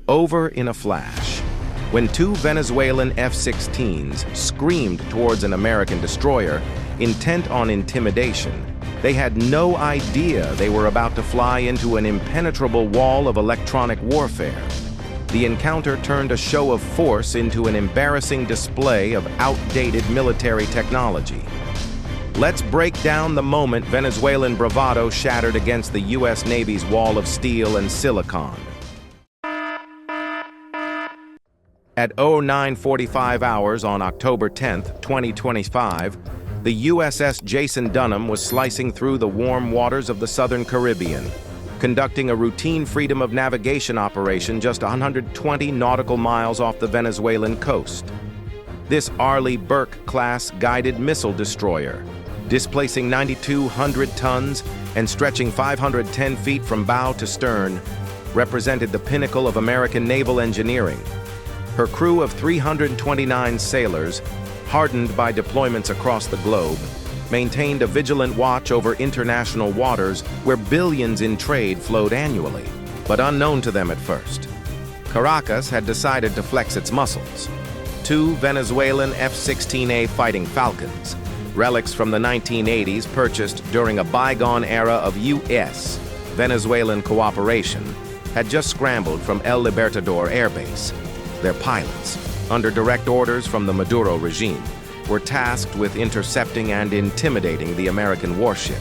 over in a flash. When two Venezuelan F-16s screamed towards an American destroyer, intent on intimidation, they had no idea they were about to fly into an impenetrable wall of electronic warfare. The encounter turned a show of force into an embarrassing display of outdated military technology. Let's break down the moment Venezuelan bravado shattered against the U.S. Navy's wall of steel and silicon. At 09:45 hours on October 10, 2025, the USS Jason Dunham was slicing through the warm waters of the Southern Caribbean, conducting a routine freedom of navigation operation just 120 nautical miles off the Venezuelan coast. This Arleigh Burke-class guided missile destroyer, displacing 9,200 tons and stretching 510 feet from bow to stern, represented the pinnacle of American naval engineering. Her crew of 329 sailors, hardened by deployments across the globe, maintained a vigilant watch over international waters where billions in trade flowed annually. But unknown to them at first, Caracas had decided to flex its muscles. Two Venezuelan F-16A Fighting Falcons, relics from the 1980s purchased during a bygone era of U.S. Venezuelan cooperation, had just scrambled from El Libertador Air Base. Their pilots, under direct orders from the Maduro regime, were tasked with intercepting and intimidating the American warship.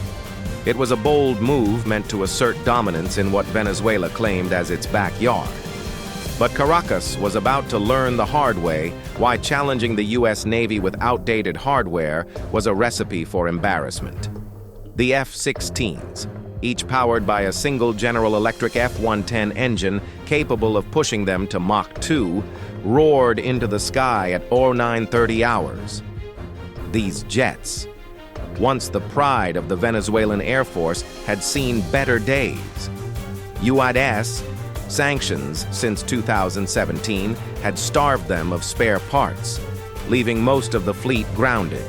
It was a bold move meant to assert dominance in what Venezuela claimed as its backyard. But Caracas was about to learn the hard way why challenging the U.S. Navy with outdated hardware was a recipe for embarrassment. The F-16s, each powered by a single General Electric F-110 engine capable of pushing them to Mach 2, roared into the sky at 09:30 hours. These jets, once the pride of the Venezuelan Air Force, had seen better days. U.S. sanctions since 2017 had starved them of spare parts, leaving most of the fleet grounded.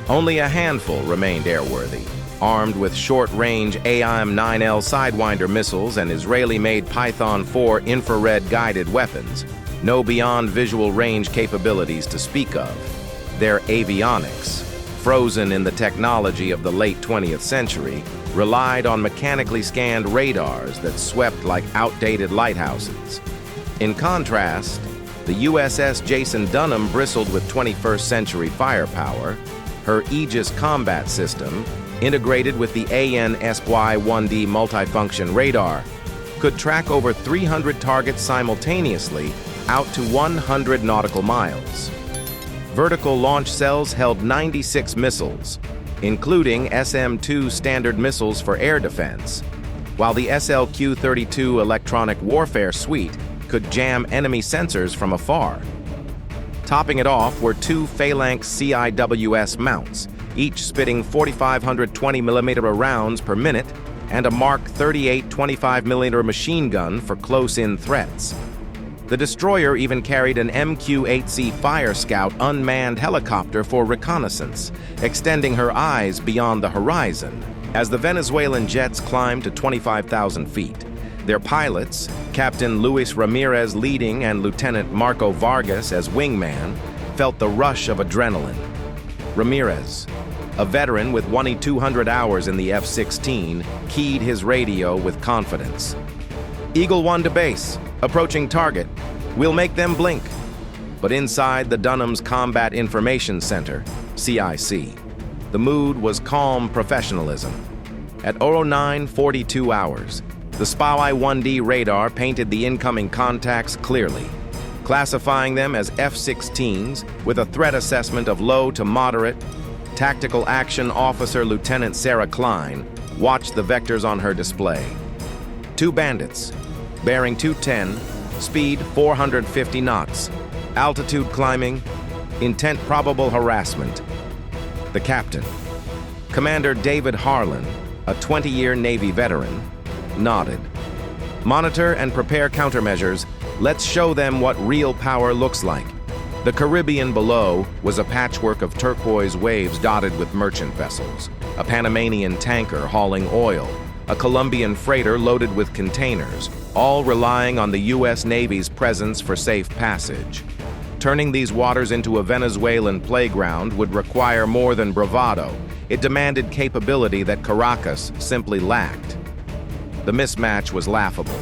Only a handful remained airworthy, armed with short-range AIM-9L Sidewinder missiles and Israeli-made Python 4 infrared-guided weapons, no beyond visual range capabilities to speak of. Their avionics, frozen in the technology of the late 20th century, relied on mechanically scanned radars that swept like outdated lighthouses. In contrast, the USS Jason Dunham bristled with 21st century firepower. Her Aegis combat system, integrated with the AN/SY-1D multifunction radar, could track over 300 targets simultaneously out to 100 nautical miles. Vertical launch cells held 96 missiles, including SM-2 standard missiles for air defense, while the SLQ-32 electronic warfare suite could jam enemy sensors from afar. Topping it off were two Phalanx CIWS mounts, each spitting 4,500 20mm rounds per minute, and a Mark 38 25mm machine gun for close-in threats. The destroyer even carried an MQ-8C Fire Scout unmanned helicopter for reconnaissance, extending her eyes beyond the horizon. As the Venezuelan jets climbed to 25,000 feet, their pilots, Captain Luis Ramirez leading and Lieutenant Marco Vargas as wingman, felt the rush of adrenaline. Ramirez, a veteran with 2,200 hours in the F-16, keyed his radio with confidence. "Eagle 1 to base, approaching target. We'll make them blink." But inside the Dunham's Combat Information Center, CIC, the mood was calm professionalism. At 09:42 hours, the SPY-1D radar painted the incoming contacts clearly, classifying them as F-16s with a threat assessment of low to moderate. Tactical Action Officer Lieutenant Sarah Klein watched the vectors on her display. Two bandits, bearing 210, speed 450 knots, altitude climbing, intent probable harassment. The captain, Commander David Harlan, a 20-year Navy veteran, nodded. "Monitor and prepare countermeasures. Let's show them what real power looks like." The Caribbean below was a patchwork of turquoise waves dotted with merchant vessels, a Panamanian tanker hauling oil, a Colombian freighter loaded with containers, all relying on the U.S. Navy's presence for safe passage. Turning these waters into a Venezuelan playground would require more than bravado. It demanded capability that Caracas simply lacked. The mismatch was laughable.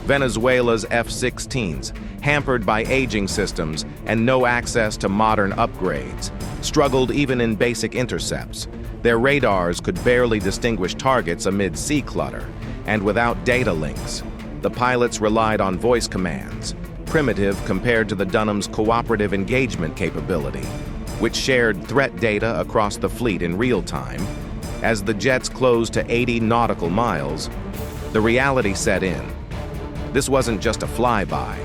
Venezuela's F-16s, hampered by aging systems and no access to modern upgrades, struggled even in basic intercepts. Their radars could barely distinguish targets amid sea clutter, and without data links, the pilots relied on voice commands, primitive compared to the Dunham's cooperative engagement capability, which shared threat data across the fleet in real time. As the jets closed to 80 nautical miles, the reality set in. This wasn't just a flyby.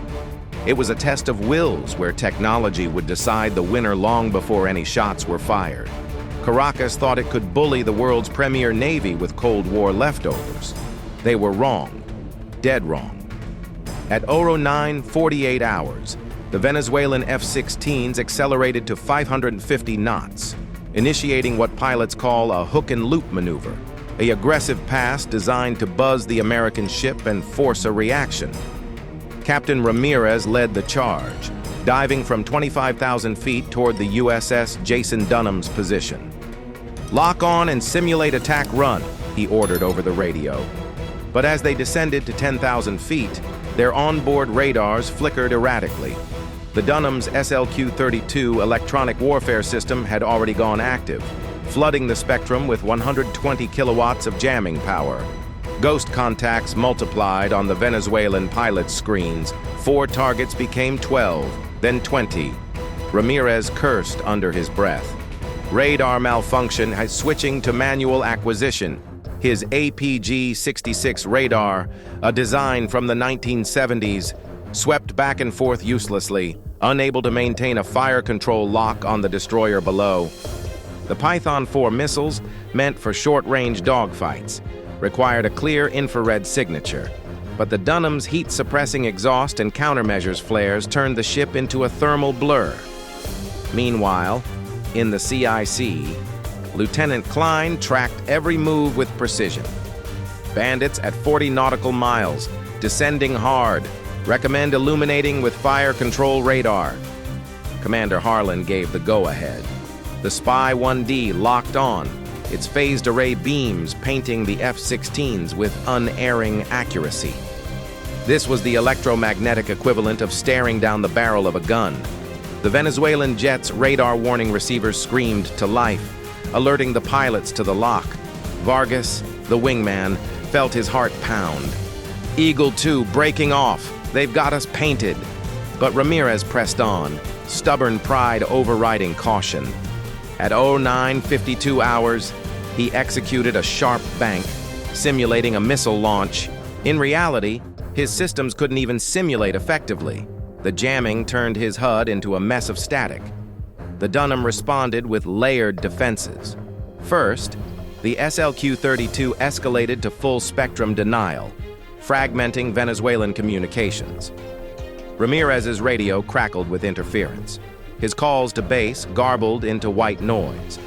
It was a test of wills where technology would decide the winner long before any shots were fired. Caracas thought it could bully the world's premier navy with Cold War leftovers. They were wrong. Dead wrong. At 09:48 hours, the Venezuelan F-16s accelerated to 550 knots, initiating what pilots call a hook-and-loop maneuver, an aggressive pass designed to buzz the American ship and force a reaction. Captain Ramirez led the charge, diving from 25,000 feet toward the USS Jason Dunham's position. "Lock on and simulate attack run," he ordered over the radio. But as they descended to 10,000 feet, their onboard radars flickered erratically. The Dunham's SLQ-32 electronic warfare system had already gone active, flooding the spectrum with 120 kilowatts of jamming power. Ghost contacts multiplied on the Venezuelan pilot's screens. 4 targets became 12, then 20. Ramirez cursed under his breath. Radar malfunction has switching to manual acquisition. His APG-66 radar, a design from the 1970s, swept back and forth uselessly, unable to maintain a fire control lock on the destroyer below. The Python 4 missiles, meant for short-range dogfights, required a clear infrared signature, but the Dunham's heat-suppressing exhaust and countermeasures flares turned the ship into a thermal blur. Meanwhile, in the CIC, Lieutenant Klein tracked every move with precision. Bandits at 40 nautical miles, descending hard, recommend illuminating with fire control radar. Commander Harlan gave the go-ahead. The Spy-1D locked on, its phased array beams painting the F-16s with unerring accuracy. This was the electromagnetic equivalent of staring down the barrel of a gun. The Venezuelan jet's radar warning receivers screamed to life, alerting the pilots to the lock. Vargas, the wingman, felt his heart pound. Eagle 2 breaking off. They've got us painted. But Ramirez pressed on, stubborn pride overriding caution. At 09:52 hours, he executed a sharp bank, simulating a missile launch. In reality, his systems couldn't even simulate effectively. The jamming turned his HUD into a mess of static. The Dunham responded with layered defenses. First, the SLQ-32 escalated to full-spectrum denial, fragmenting Venezuelan communications. Ramirez's radio crackled with interference. His calls to base garbled into white noise.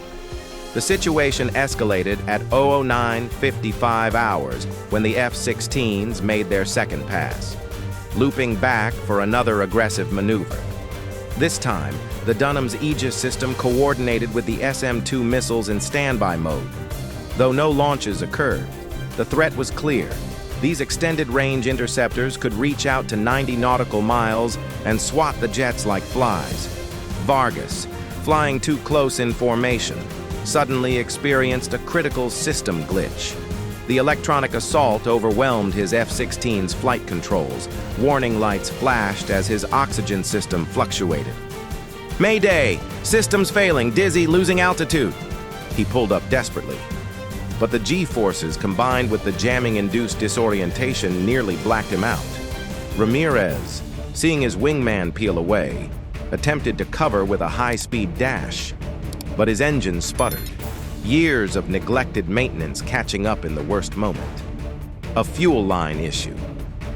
The situation escalated at 09:55 hours when the F-16s made their second pass, looping back for another aggressive maneuver. This time, the Dunham's Aegis system coordinated with the SM-2 missiles in standby mode. Though no launches occurred, the threat was clear. These extended-range interceptors could reach out to 90 nautical miles and swat the jets like flies. Vargas, flying too close in formation, suddenly experienced a critical system glitch. The electronic assault overwhelmed his F-16's flight controls. Warning lights flashed as his oxygen system fluctuated. "Mayday! Systems failing, dizzy, losing altitude!" He pulled up desperately. But the G-forces combined with the jamming-induced disorientation nearly blacked him out. Ramirez, seeing his wingman peel away, attempted to cover with a high-speed dash, but his engine sputtered, years of neglected maintenance catching up in the worst moment. A fuel line issue,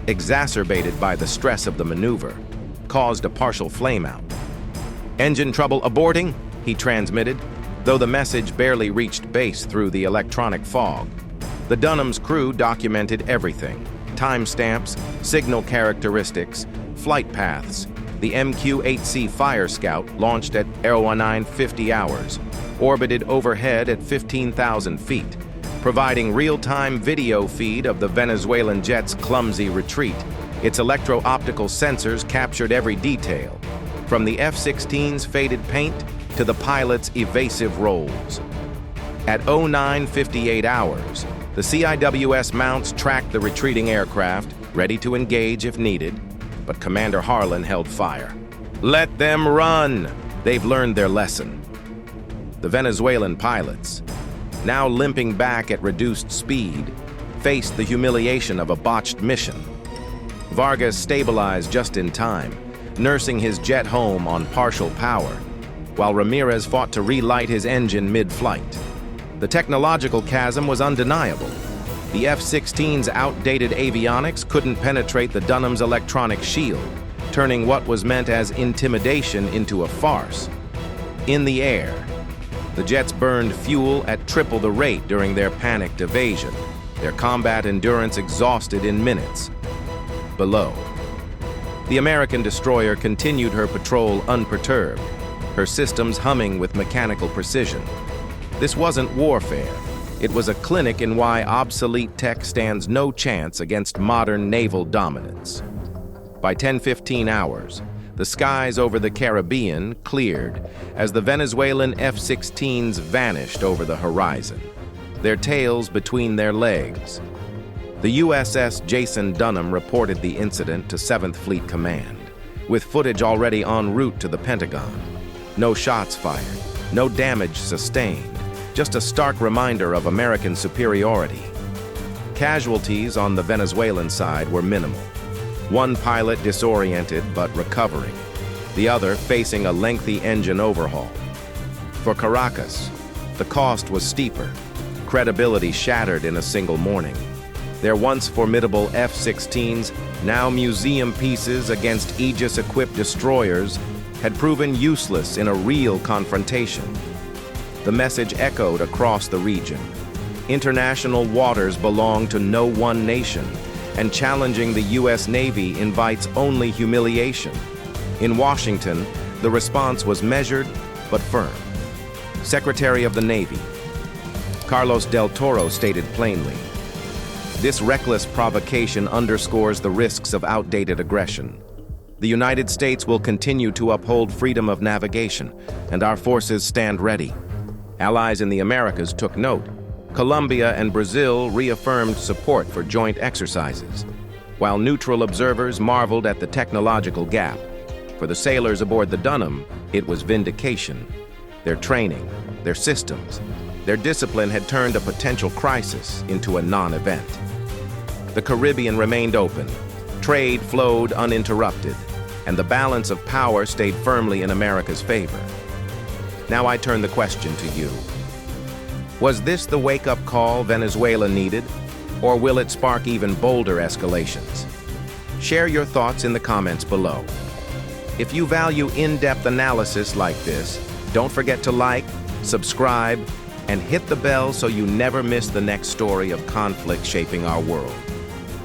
exacerbated by the stress of the maneuver, caused a partial flameout. "Engine trouble aborting," he transmitted, though the message barely reached base through the electronic fog. The Dunham's crew documented everything: timestamps, signal characteristics, flight paths. The MQ-8C Fire Scout launched at 0950 hours, orbited overhead at 15,000 feet, providing real-time video feed of the Venezuelan jet's clumsy retreat. Its electro-optical sensors captured every detail, from the F-16's faded paint to the pilot's evasive rolls. At 0958 hours, the CIWS mounts tracked the retreating aircraft, ready to engage if needed, but Commander Harlan held fire. Let them run! They've learned their lesson. The Venezuelan pilots, now limping back at reduced speed, faced the humiliation of a botched mission. Vargas stabilized just in time, nursing his jet home on partial power, while Ramirez fought to relight his engine mid-flight. The technological chasm was undeniable. The F-16's outdated avionics couldn't penetrate the Dunham's electronic shield, turning what was meant as intimidation into a farce. In the air, the jets burned fuel at triple the rate during their panicked evasion, their combat endurance exhausted in minutes. Below, the American destroyer continued her patrol unperturbed, her systems humming with mechanical precision. This wasn't warfare. It was a clinic in why obsolete tech stands no chance against modern naval dominance. By 10:15 hours, the skies over the Caribbean cleared as the Venezuelan F-16s vanished over the horizon, their tails between their legs. The USS Jason Dunham reported the incident to 7th Fleet Command, with footage already en route to the Pentagon. No shots fired, no damage sustained, just a stark reminder of American superiority. Casualties on the Venezuelan side were minimal. One pilot disoriented but recovering, the other facing a lengthy engine overhaul. For Caracas, the cost was steeper, credibility shattered in a single morning. Their once formidable F-16s, now museum pieces against Aegis-equipped destroyers, had proven useless in a real confrontation. The message echoed across the region. International waters belong to no one nation, and challenging the U.S. Navy invites only humiliation. In Washington, the response was measured but firm. Secretary of the Navy Carlos del Toro stated plainly, "This reckless provocation underscores the risks of outdated aggression. The United States will continue to uphold freedom of navigation, and our forces stand ready." Allies in the Americas took note. Colombia and Brazil reaffirmed support for joint exercises, while neutral observers marveled at the technological gap. For the sailors aboard the Dunham, it was vindication. Their training, their systems, their discipline had turned a potential crisis into a non-event. The Caribbean remained open, trade flowed uninterrupted, and the balance of power stayed firmly in America's favor. Now I turn the question to you. Was this the wake-up call Venezuela needed, or will it spark even bolder escalations? Share your thoughts in the comments below. If you value in-depth analysis like this, don't forget to like, subscribe, and hit the bell so you never miss the next story of conflict shaping our world.